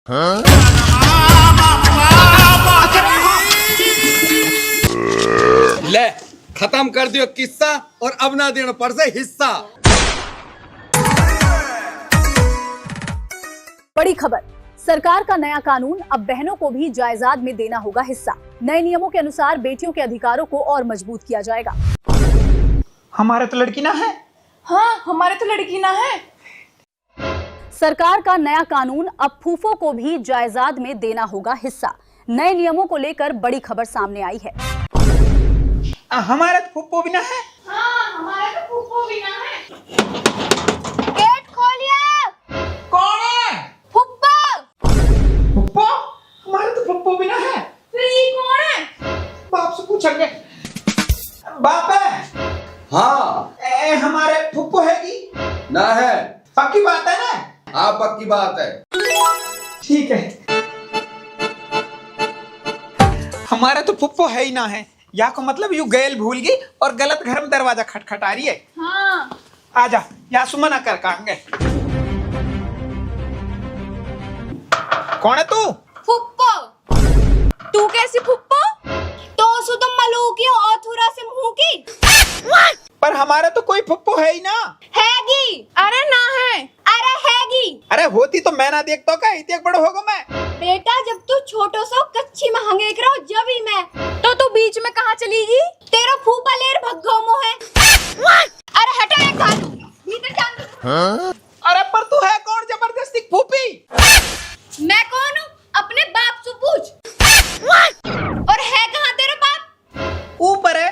ले खत्म कर दियो किस्सा और अब ना देना पड़ से हिस्सा। बड़ी खबर, सरकार का नया कानून, अब बहनों को भी जायदाद में देना होगा हिस्सा। नए नियमों के अनुसार बेटियों के अधिकारों को और मजबूत किया जाएगा। हमारे तो लड़की ना है। हाँ, हमारे तो लड़की ना है। सरकार का नया कानून, अब फूफों को भी जायदाद में देना होगा हिस्सा। नए नियमों को लेकर बड़ी खबर सामने आई है। हमारे तो फूफो भी ना है। हाँ, हमारे तो फूफो भी ना है। गेट खोलिए। कौन है? फूफा। फूफो? हमारे तो फूफो भी ना है। फिर ये कौन है? बाप से पूछेंगे। बाप है? हाँ। हमारे फूफो है कि ना है? पक्की बात है ना? हाँ पक्की बात है। ठीक है। हमारे तो फुप्पो है ही ना है। या को मतलब यू गैल भूल गई और गलत घर में दरवाजा खटखटा रही है। हाँ। आजा, या सुमन कर कांगे। कौन है तू? फुप्पो। तू कैसी फुप्पो? तो सुतम मलूकी और थुरा से मुंह की। पर हमारे तो कोई फुप्पो है ही ना। हैगी। अरे ना है। अरे हैगी। अरे होती तो मैं ना देखता का इतने बड़ो होगा मैं। बेटा जब तू छोटो सो कच्ची में हंगे करो जब ही मैं तो तू बीच में कहाँ चलीगी? तेरा फूफा लेर भग्गो मो है। अरे हटा एक घालू भीतर जान। अरे पर तू है कौन जबरदस्ती फूफी? मैं कौन हूँ? अपने बाप से पूछ। और है कहाँ तेरा बाप? ऊपर है।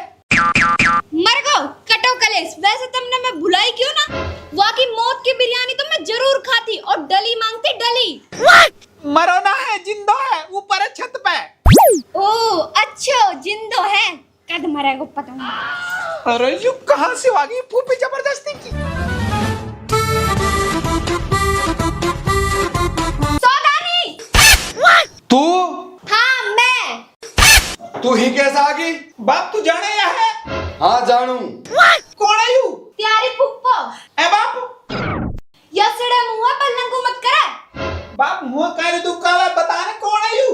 मर गो कटो कलेस। वैसे तुमने मैं भुलाई क्यों ना? वाकई मौत की बिरयानी तो मैं जरूर खाती और डली मांगती डली। मरो ना है, जिंदो है, ऊपर है छत पे। ओ अच्छा जिंदो है। कद मरेगा पता नहीं। अरे यू कहाँ से आ गई फूफी जबरदस्ती की? सौदानी। तू? हाँ मैं। तू ही कैसा आ गई? बाप तू जाने या है? हाँ जानू। कौन है यू? प्यारी फुप्पो। ए बाप यसड़े मुंह पल्लंगू मत करे। बाप मुंह काले तू काला बताने कौन है यू?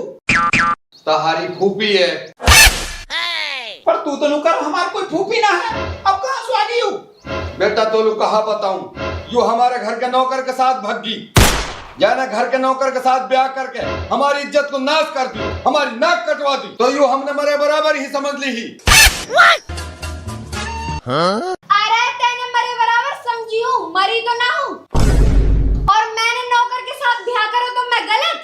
तहारी फूफी है। पर तू तो नुकर हमार कोई फूफी ना है। अब कहाँ से आ गई यू? बेटा तो लू कहा बताऊं, यू हमारे घर के नौकर के साथ भगी। जाना घर के नौकर के साथ ब्याह करके हमारी इज्जत को नाश कर दी, हमारी नाक कटवा दी, तो यू हमने मरे बराबर ही समझ ली ही। अरे तेने मरे बराबर समझी हूँ, मरी तो ना हूँ। और मैंने नौकर के साथ ब्याह करो तो मैं गलत?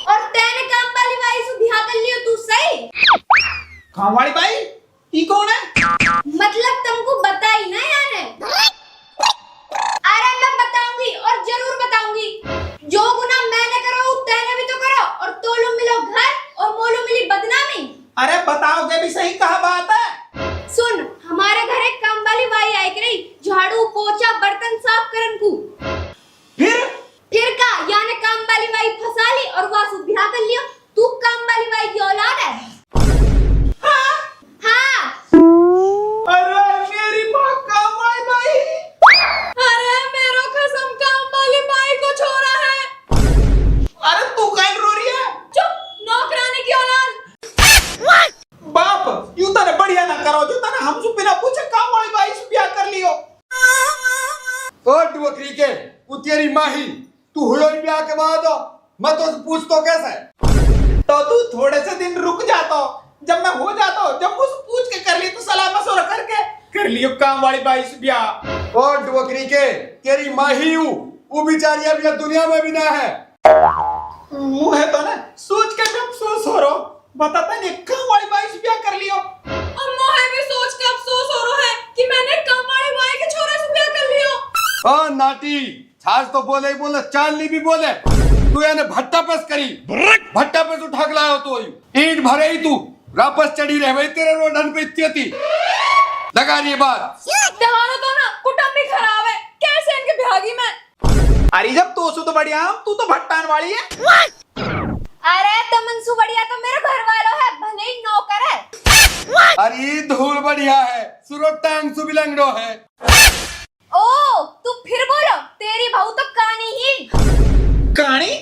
और तेने काम वाली बाई से ब्याह कर लियो तू सही? काम वाली बाई? ये कौन है? मतलब तुमको बताई ना याने? अरे मैं बताऊंगी और जरूर बताऊंगी। जो गुनाह मैंने करो तेने भी तो करो और तोलो मिलो घर और मोलो मिली बदनामी। अरे बताओगे भी सही कहा बात है। सुन, हमारे घर एक काम वाली बाई आई रही, झाड़ू पोछा बर्तन साफ करन को। फिर का यानी काम वाली बाई फंसा ली और वासु ब्याह कर लियो। तू काम वाली बाई की औलाद है? हाँ। अरे मेरी माँ काम वाली बाई। अरे मेरो कसम काम वाली बाई को छोड़ा है। अरे तू कहीं रो रही है? चुप, नौकरानी की औलाद। बाप यू तो ने बढ़िया ना करो जो तने हमसे बिना पूछे काम वाली बाई से ब्याह कर लियो। ओ डुवकरी के, वो तेरी माँ ही, तू हुई ब्याह के बाद मैं तो पूछ तो कैसे? तो तू थोड़े से दिन रुक जाता, जब मैं हो जाता, जब मुझसे पूछ के कर ली तो सलाह मशवरा करके कर लियो काम वाली बाई से ब्याह। ओ डुवकरी के, तेरी माँ ही हूँ, वो बेचारी अभी दुनिया में भी ना है। मुंह है तो ना सोच के भी अफसोस हो रहा। बताता नहीं काम वाली बाई से ब्याह कर लियो। अम्मा है भी सोच के अफसोस हो रहा है कि मैंने काम वाली बाई के छोरे से ब्याह कर लियो। ओ नाटी, छाछ तो बोले ही बोले, चालनी भी बोले। तू याने भट्टा पेस करी, भट्टा पेस उठा के लाया तो ईंट भरे ही तू वापस चढ़ी रह गई तेरे रोडन पे इत्ती लगा रही बात। दहानो तो ना कुटुंब भी खराब है, कैसे इनके ब्यागी में? अरे जब तो बढ़िया, तू तो भट्टान वाली है। अरे तो मनसू बढ़िया तो मेरे घर वालों है, भले ही नौकर है। अरे धूल बढ़िया है, सुरतांग सुबिलंगड़ो है। ओ तू फिर बोलो, तेरी बहू तो कानी ही। कहानी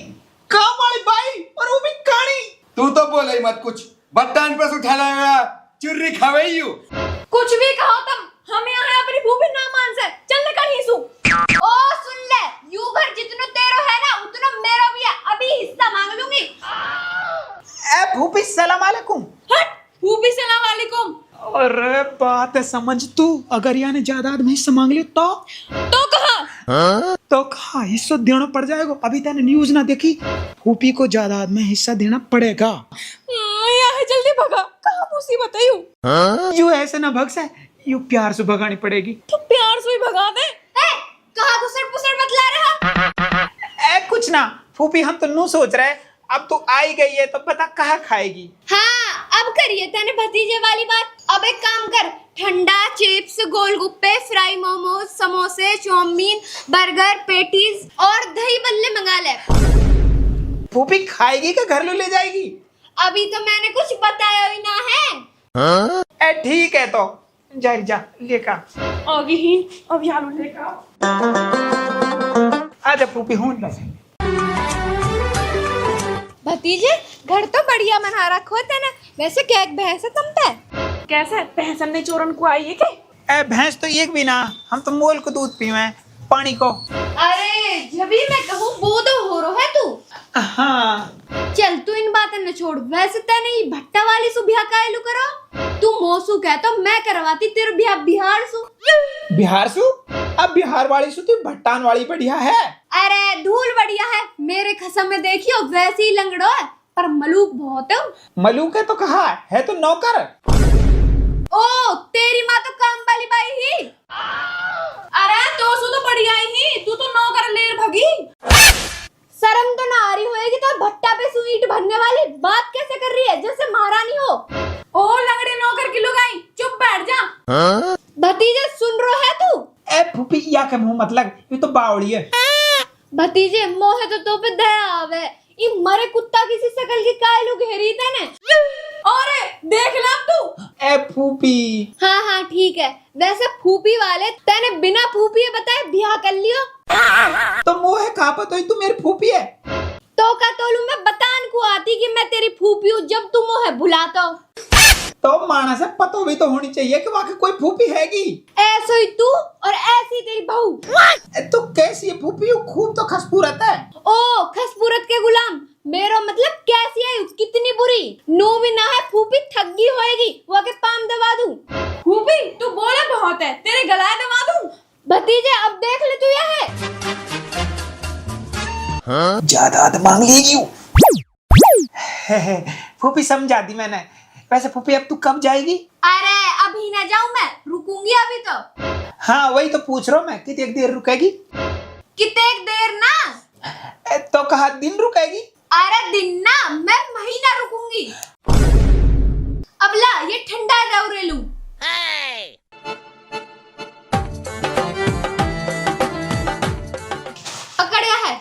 काम वाली बाई और वो भी काणी। तू तो बोले ही मत कुछ, बट्टान पे से उठा लाया चुर्री खावे यू। कुछ भी कहो तुम, हम यहाँ है अपनी भूपी ना मान से। चल निकल ही सु। ओ सुन ले, यू घर जितना तेरो है ना उतना मेरो भी है, अभी हिस्सा मांग लूंगी। ए भूपी सलाम अलैकुम। हट, भूपी सलाम वालेकुम। अरे बात है समझ तू, अगर यहाँ ने जायदाद में हिस्सा मांग लिया तो कहा हिस्सा देना पड़ जाएगा। अभी तैने न्यूज ना देखी, भूपी को जायदाद में हिस्सा देना पड़ेगा। यहाँ जल्दी भगा, कहाँ मुसीबत है यू। यू ऐसे ना भग से, यू प्यार से भगानी पड़ेगी। तो प्यार से ही भगा दे। कहाँ घुसर पुसर बतला रहा। ए कुछ ना फूफी, हम तो नू सोच रहे, अब तो आई गई है तो पता कहाँ खाएगी। हाँ अब करिए तेने भतीजे वाली बात। अब एक काम कर, ठंडा चिप्स गोलगप्पे फ्राई मोमोज समोसे चाउमीन बर्गर पेटीज और दही बल्ले मंगा ले। फूफी खाएगी कि घर ले जाएगी? अभी तो मैंने कुछ बताया ही ना है। ए ठीक है तो जा लेकर आगे ही अब यार लेकर आजा फूफी हूँ बस। भतीजे घर तो बढ़िया बना रखो तेने, वैसे क्या एक भैंस है तुम पे? कैसे भैंस ने चोरन को आई है क्या? ए भैंस तो एक भी ना, हम तो मोल को दूध पीवे पानी को। अरे जब भी मैं कहूँ बोधो हो रो है तू। हाँ चल तू इन बातें न छोड़, वैसे तेने ये भट्टा वाली सु ब्याह कायलू करो। तू मोसू कह तो मैं करवाती तेरे ब्याह बिहार सु। बिहार सु? अब बिहार वाली सु तो भट्टान वाली बढ़िया है। अरे धूल बढ़िया है, मेरे खसम में देखियो वैसे ही लंगड़ो है, पर मलूक बहुत है। मलूक है तो कहा है तो नौकर। ओ तेरी माँ तो काम वाली बाई ही। अरे तो सु तो बढ़िया ही, तू तो नौकर लेर भगी। शर्म तो ना आ रही होएगी तो भट्टा पे ईंट भरने वाली बात कैसे कर रही है जैसे महारानी हो। ओ लंगड़े नौकर की लुगाई, चुप बैठ जा। भतीजे सुन रो है तू? ए फूफी या के मुंह मतलब, ये तो बावड़ी है। भतीजे मोहे तो पे दया आवे, ये मरे कुत्ता किसी शकल की कायलू घेरी तेने। अरे देख ला तू। ए फूफी। हाँ हाँ ठीक है, वैसे फूफी वाले तेने बिना फूफी बताए ब्याह कर लियो। तो मोहे कहा पता तू मेरी फूफी है? तो का तोलू मैं बतान को आती कि मैं तेरी फूफी हूँ जब तू मोहे बुलाता हो। तो माना से पता भी तो होनी चाहिए कि वाकई कोई फूफी हैगी। ऐसे ही तू और ऐसी तेरी बहू। तो कैसी है फूफी? खूब तो खसपूरत है। ओ खसपूरत के गुलाम, मेरा मतलब कैसी है कितनी बुरी। नू भी ना है फूफी ठगी होएगी, वो के पाम दबा दूं। फूफी तू बोले बहुत है, तेरे गलाए दबा दूं। भतीजे अब देख ले तू ये है। जायदाद मांग लेगी फूफी, समझा दी मैंने। वैसे फूफी अब तू कब जाएगी? अरे अभी ना जाऊं मैं, रुकूंगी अभी तो। हाँ वही तो पूछ रहा हूँ मैं, कितनी देर रुकेगी? कितने देर ना? तो कहा दिन रुकेगी? अरे दिन ना, मैं महीना रुकूंगी। अब ला ये ठंडा रौरे लूं। पकड़या है।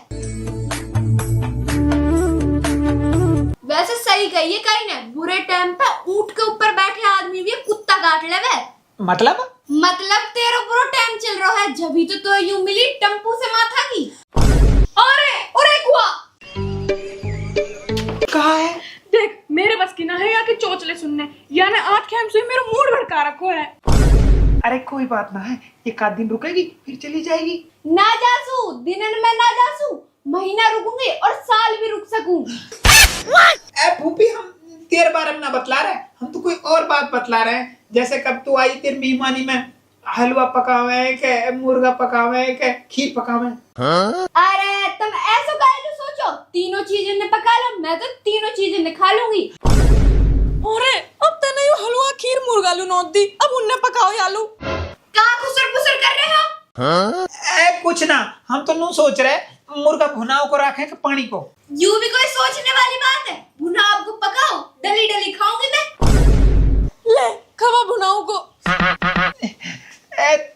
वैसे सही कही कहीं ने, बुरे टाइम पे ऊंट के ऊपर बैठे आदमी भी कुत्ता काट लेवे। मतलब तेरा पूरा टाइम चल रहा है, जभी तो यूं मिली टम्पू से माथा की। अरे कुआ कहा है? देख मेरे बस की ना है यहाँ के चोचले सुनने, यानी आज के हम से मेरा मूड भड़का रखो है। अरे कोई बात ना है, एक आध दिन रुकेगी फिर चली जाएगी। ना जासू दिनन में ना जासू, महीना रुकूंगी और साल भी रुक सकूं। ए फूफी, हम तेरे बारे में ना बतला रहे, हम तो कोई और बात बतला रहे हैं। जैसे कब तू आई तेरी मेहमानी में हलवा पकावे के मुर्गा पकावे के खीर पकावे। अरे तुम ऐसा काहे सोचो, तीनों चीजें ने पका लो, मैं तो तीनों चीजें ने खा लूंगी। अरे अब तने यो हलवा खीर मुर्गा लू नोट दी, अब उन्ने पकाओ आलू। कहाँ खुसर पुसर कर रहे हो? ए कुछ ना, हम तो नू सोच रहे मुर्गा भुनाओ को रखे के पानी को। यूं भी कोई सोचने वाली बात है? भुनाओ को पकाओ, डली डली खाऊंगी मैं। ले खवा भुनाओ को।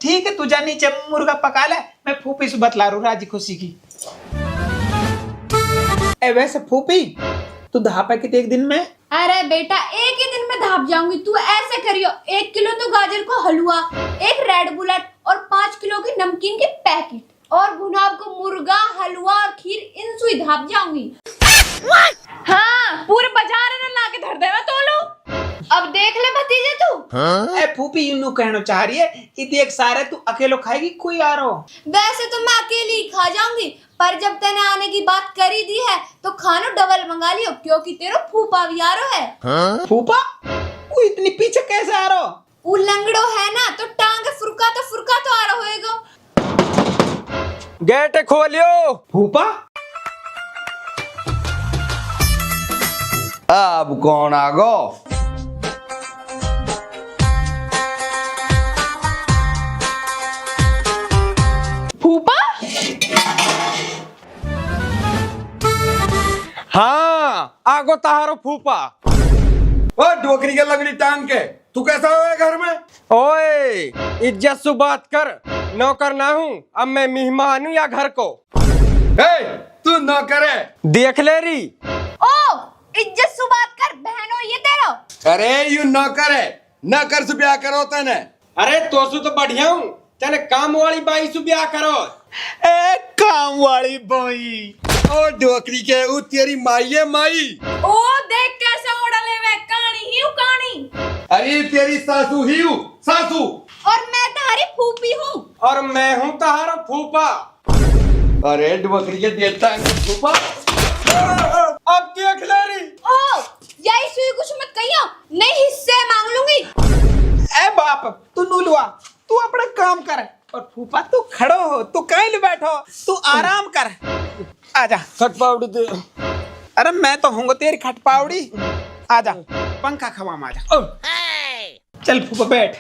ठीक है, तू जा नीचे मुर्गा पका ले, मैं फूफी से बतला रू राजी खुशी की। वैसे फूफी तू धापा कितने एक दिन में? अरे बेटा एक ही दिन में धाप जाऊंगी, तू ऐसे करियो 1 किलो तो गाजर को हलवा, 1 रेड बुलेट और 5 किलो की नमकीन के पैकेट। और भुनाब को मुर्गा, हलवा और खीर इन सुई धाप जाऊंगी। हाँ, पूरे बाजार में ला के धर देवा तो लो। अब देख ले भतीजे तू। ए फूफी यूं कहना चाह रही है कि देख सारे तू अकेलो खाएगी कोई आ रहा हो? वैसे तो मैं अकेली ही खा जाऊंगी, पर जब तने आने की बात करी दी है तो खानो डबल मंगा लियो, क्योंकि तेरा फूफा भी आ रहा है। फूफा? वो इतनी पीछे कैसे आ रहा हो? वो लंगड़ो है ना, तो टांग फुरका तो आ रहा होएगा। गेट खोलियो। फूफा अब कौन आगो? फूफा? हाँ, आगो तारो फूफा। ओ डोकरी के लगड़ी टांग के तू कैसा हुआ घर में? ओए, इज्जत से बात कर। नौकर ना हूँ, अब मैं मेहमान हूँ या घर को। ए, तू नौकर है? देख ले री। ओ, इज्जत से बात कर बहनों, ये तेरा। अरे यू नौकर है, नौकर से ब्याह करो तने। अरे तोसु तो बढ़िया हूँ, चले काम वाली बाई से ब्याह करो। ए काम वाली बाई। ओ डोकरी के उ तेरी माई है माई। ओ देख कैसे ओढ़ले वे, कहानी ही कहानी। अरे तेरी सासू ही हूँ, सासू। और मैं तुम्हारी फूफी हूँ। और मैं हूँ तारा फूफा। अरे डोकरी के देता है फूफा। अब देख ले री। ओ, यही सुई कुछ मत कहियो, नहीं हिस्से मांग लूंगी। ए बाप, तू नूलवा, तू अपना काम कर। और फूफा तू खड़ो हो, तू कहीं ले बैठो, तू आराम कर। आजा। खट पाउडर दे। अरे मैं तो हूँ तेरी खटपावड़ी। आजा, पंखा खवाम आजा। चल फूफा बैठ।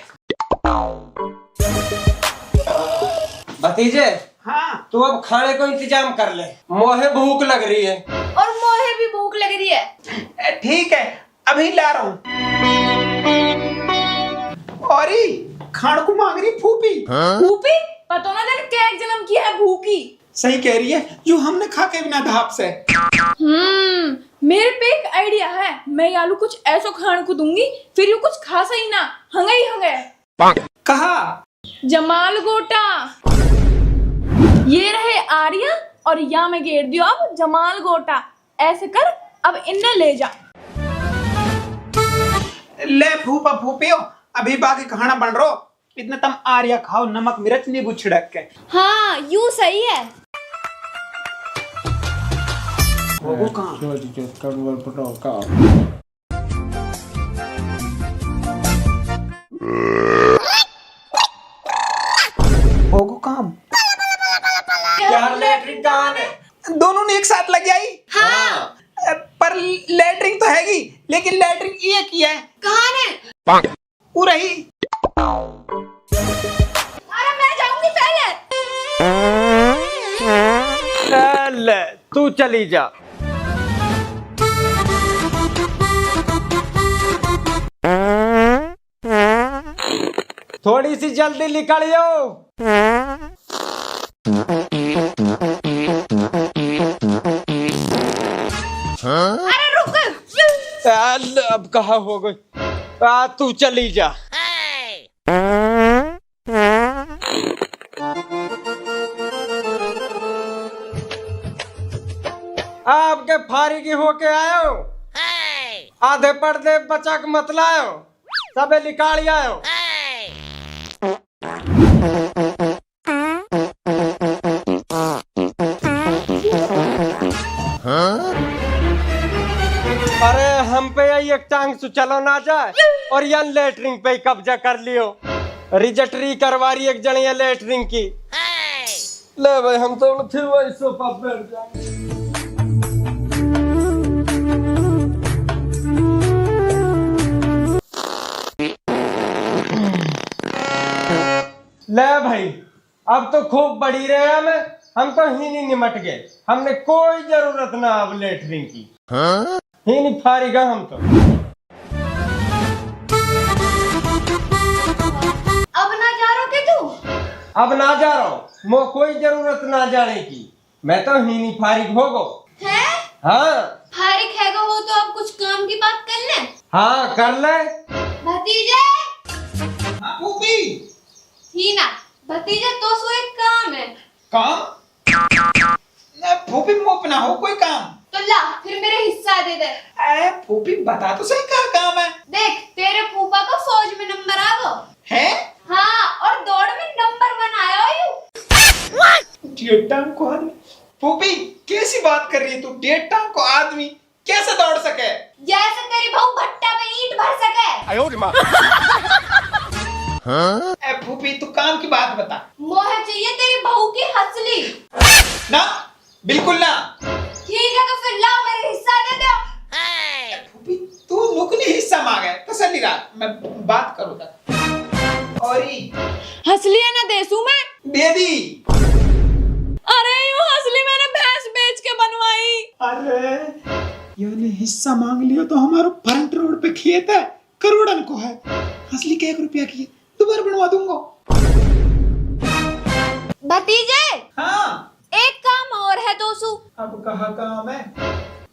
भतीजे, हाँ तू अब खाने को इंतजाम कर ले, मोहे भूख लग रही है। और मोहे भी भूख लग रही है। ठीक है, अभी ला रहा हूँ। और खान को मांग रही फूफी। फूफी? पता ना तेने क्या जन्म किया है भूखी। सही कह रही है, जो हमने खा के बिना धाप से। मेरे पे एक आइडिया है, मैं आलू कुछ ऐसा खाने को दूंगी, फिर ये कुछ खा सही ना, हंगे ही हंगे। कहा? जमाल गोटा। ये रहे आर्या और या मैं घेर दियो अब जमाल गोटा। ऐसे कर, अब इन्हें ले जा। ले फूफा फूफियो, अभी बाकी खाना बन रो। इतना तुम आर्या खाओ, नमक मिर्च नींबू छिड़क के। हाँ, यूं सही है। वो कहाँ? होगो काम। यार लैट्रिन कहाँ है? दोनों ने एक साथ लग आई। हाँ। पर लैट्रिन तो हैगी, लेकिन लैट्रिन ये किया है। कहाँ ने? वो रही। अरे मैं जाऊंगी पहले। चल, तू चली जा। थोड़ी सी जल्दी निकलियो। अरे रुक। चल, अब कहाँ हो गई? तू चली जा। आपके फारिगी होके आयो, आधे पर्दे बचक मत लायो, सबे निकाल आयो। अरे हम पे यही एक टांग से चलो ना जाए और यन लेटरिंग पे कब्जा कर लियो। रिजस्ट्री करवा रही एक जन ये लेटरिंग की। ले भाई, हम तो फिर वही सोफा बैठ जाएंगे। ले भाई, अब तो खूब बड़ी रहे हम तो ही नहीं निमट गए। हमने कोई जरूरत ना अब लेटरिंग की। ही नहीं फारिगा हम तो। अब ना जा रहो के तू? अब ना जा रहा हूँ, मो कोई जरूरत ना जाने की। मैं तो ही नहीं फारिग हो गो। है? हाँ फारिग हैगा हो तो अब कुछ काम की बात कर ले। हाँ, कर ले। भतीजे। फूफी। ही ना, भतीजे तो सो एक काम है। काम ना फूफी मुंह ना हो कोई काम। तो ला फिर मेरा हिस्सा दे दे। ए फूफी बता तो सही क्या काम है। देख तेरे फूफा को फौज में नंबर आ गो है हाँ, और दौड़ में नंबर 1 आया हो यू। डेढ़ टांग को आदमी। फूफी कैसी बात कर रही है तू? डेढ़ टांग को आदमी कैसे दौड़ सके? जैसे तेरी बहू भट्टा पे ईंट भर सके। ए फूफी तू काम की बात बता। मोह चाहिए तेरी बहू की हंसली। ना बिल्कुल ना। ठीक है तो फिर लाओ मेरे हिस्सा दे दो। फूफी तू नुकली हिस्सा मांगे तसल्ली रख, मैं बात करूँ तक। और हंसलिए ना देसू मैं। दे दी। अरे यूं हंसली मैंने भैंस बेच के बनवाई। अरे यानी हिस्सा मांग लियो तो हमारा फ्रंट रोड पे खेत है, करोड़न को है। असली के 1 रुपया की है, दोबारा बनवा दूंगा। भतीजे हाँ एक काम और है दोसू। अब कहाँ काम है?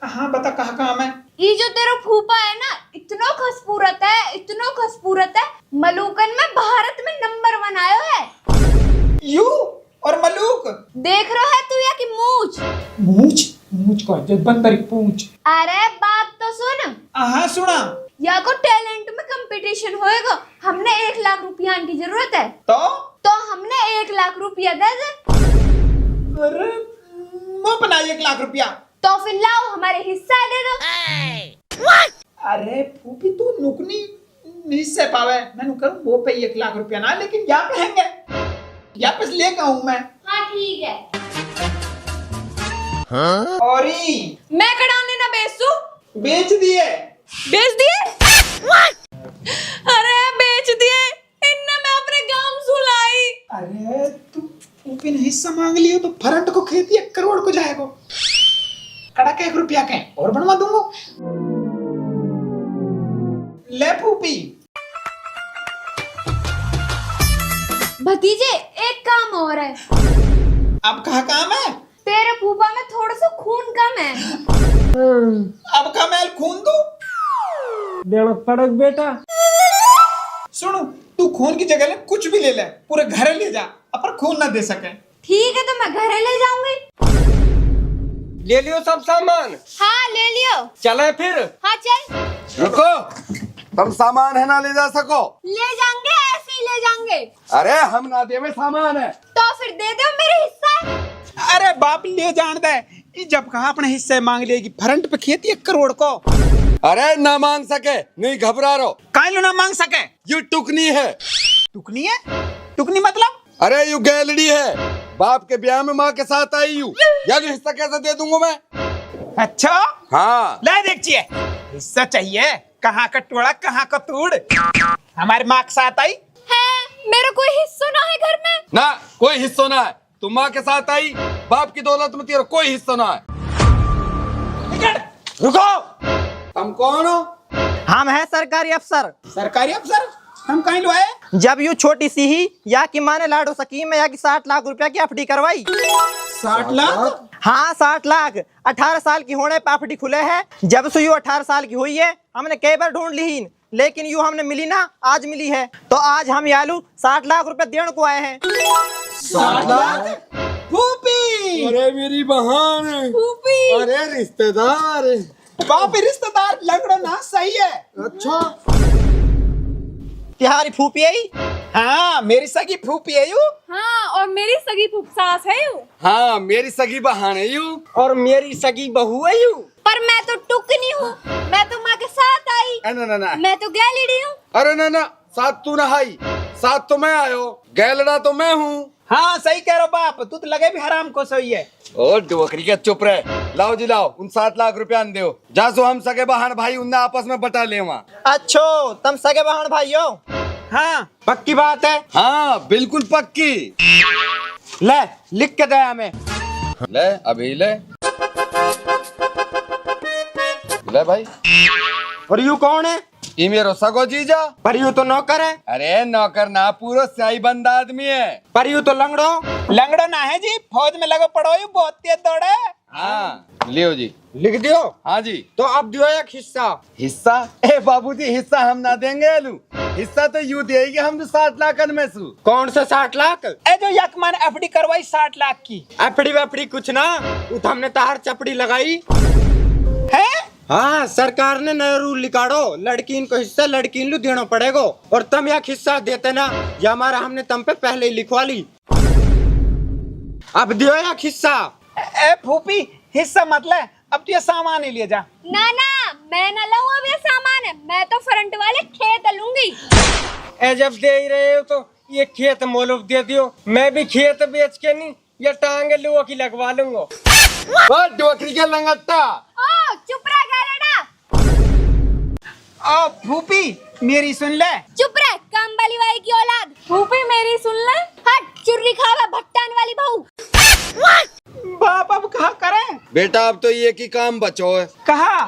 हाँ बता कहाँ काम है? ये जो तेरा फूफा है ना इतना खसपूरत है, इतना खसपूरत है। मलूकन में भारत में नंबर 1 आयो है। यू और मलूक देख रहा है तू या कि मूछ? मूछ मूछ को जब बंदरी पूछ। अरे बात तो सुन। हाँ सुना। या को टैलेंट में कंपटीशन होएगा। हमने 1 लाख रुपया की जरूरत है तो हमने 1 लाख रुपया दे दे। अरे मैं बना 1 लाख रुपया। तो फिर लाओ हमारे हिस्सा दे दो। अरे फूफी तू नुकनी हिस्से पावे मैं करूँ वो पे 1 लाख रुपया ना, लेकिन यहाँ पे हैंगे यहाँ पे लेकर आऊँ मैं। हाँ ठीक है। और मैं कड़ाने ना बेचू। बेच दिए। बेच दिए? अरे बेच दिए इनने, मैं अपने गांव सुलाई। अरे तू फूफी ने हिस्सा मांग लियो तो फ्रंट को खेती 1 करोड़ को जाएगा। कड़क 1 रुपया के और बनवा दूंगा। ले फूफी। भतीजे एक काम और है। अब कहाँ काम है? तेरे फूफा में थोड़ा सा खून कम है। अब का मैल खून दू? देना पड़क बेटा। सुनो तू खून की जगह ले कुछ भी ले ले, पूरे घर ले जा, पर खून ना दे सके। ठीक है तो मैं घरे ले जाऊंगी। ले लियो सब सामान। हाँ ले लियो। चले फिर। हाँ चल। रुको, तुम सामान है ना ले जा सको? ले जाएंगे, ऐसे ही ले जाएंगे। अरे हम ना दे में सामान है। तो फिर दे दो मेरे हिस्सा। अरे बाप ले जान दे, जब कहा अपने हिस्से मांग लेगी फ्रंट पे खेती 1 करोड़ को। अरे ना मांग सके, नहीं घबरा रहो। काहे ना मांग सके? यू टुकनी है। टुकनी है? टुकनी मतलब? अरे यू गैलरी है, बाप के ब्याह में माँ के साथ आई यू। यार हिस्सा कैसे दे दूंगा मैं? अच्छा हाँ ले देखिए, हिस्सा चाहिए। कहाँ का टोड़ा कहाँ का तूड़। हमारी माँ के साथ आई है, मेरा कोई हिस्सा ना है घर में। ना कोई हिस्सा ना है। तुम माँ के साथ आई, बाप की दौलत में तेरा कोई हिस्सा ना है। रुको। तुम कौन हो? हम हैं सरकारी अफसर। सरकारी अफसर? हम कहीं लो आए? जब यूं छोटी सी ही या कि माँ ने लाडो स्कीम में या कि 60 लाख रुपया की एफडी करवाई। 60 लाख? हाँ 60 लाख। 18 साल की होने पे एफडी खुले है। जब से यूं 18 साल की हुई है हमने कई बार ढूंढ ली, लेकिन यूं हमने मिली ना, आज मिली है। तो आज हम यालू 60 लाख रुपया देने को आए हैं। 60 लाख? फूफी! अरे मेरी बहन। फूफी। अरे रिश्तेदार। बाप रिश्तेदार लंगड़ो ना सही है। अच्छा तिहारी फूफी आई। हाँ मेरी सगी फूफी है यू। हाँ और मेरी सगी फुफसास है यू। हाँ मेरी सगी बहन है यू। और मेरी सगी बहू है यू। पर मैं तो टुकनी हूँ, मैं तो माँ के साथ आई। ना ना ना। मैं तो गैलरी हूँ। अरे ना ना, साथ तू ना आई, साथ तो मैं आयो, गैलड़ा तो मैं हूँ। हाँ सही कह रहे बाप, तू तो लगे भी हराम को सही है। ओ डोकरी के चुप रहे। लाओ जी लाओ, उन 7 लाख रुपया दो। जा सो हम सगे बहन भाई उन्हें आपस में बटा ले वहाँ। अच्छो तुम सगे बहन भाइयों? हाँ पक्की बात है। हाँ बिल्कुल पक्की। ले लिख के दे हमें। ले अभी ले भाई। और यू कौन है? ये मेरो सगो जीजा। पर यू तो नौकर है। अरे नौकर ना, पूरा सही बंद आदमी है। पर यू तो लंगड़ो। लंगड़ो ना है जी, फौज में लगो पड़ो यू, बहुत तेज दौड़े। हाँ लियो जी। लिख दियो। हाँ जी। तो अब दियो एक हिस्सा। हिस्सा? ए बाबूजी हिस्सा हम ना देंगे आलू। हिस्सा तो यूं देगी हम तो 60 लाख में सु। कौन सा 60 लाख? ए जो यक मैंने एफडी करवाई 60 लाख की एफडी वेफडी कुछ ना, वो तो हमने तार चपड़ी लगाई है। हाँ, सरकार ने नया रूल निकालो, लड़कीन को हिस्सा लड़कीन लू देना पड़ेगा, और तुम एक हिस्सा देते ना, ये हमारा हमने तुम पे पहले ही लिखवा ली। अब दियो एक हिस्सा। ए फूफी हिस्सा मतलब अब तो ये सामान ही ले जा। ना ना, मैं न लाऊं अब ये सामान है, मैं तो फ्रंट वाले खेत लूंगी। ए जब दे ही रहे हो तो ये खेत मोल दे दियो, मैं भी खेत बेच के नहीं ये टांगे लुओ की लगवा लूंगा। डोकरी के लंगट्टा। ओ चुप रह गैरेडा। ओ फूफी मेरी सुन ले। चुप रह कामवाली बाई की औलाद। फूफी मेरी सुन ले। हट चुर्री खावा भट्टान वाली बहू। बाप अब कहा करें बेटा अब तो ये की काम बचो है। कहा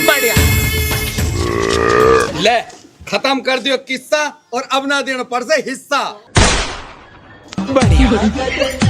बढ़िया ले खत्म कर दियो किस्सा और अब ना देना पड़ से हिस्सा। बढ़िया।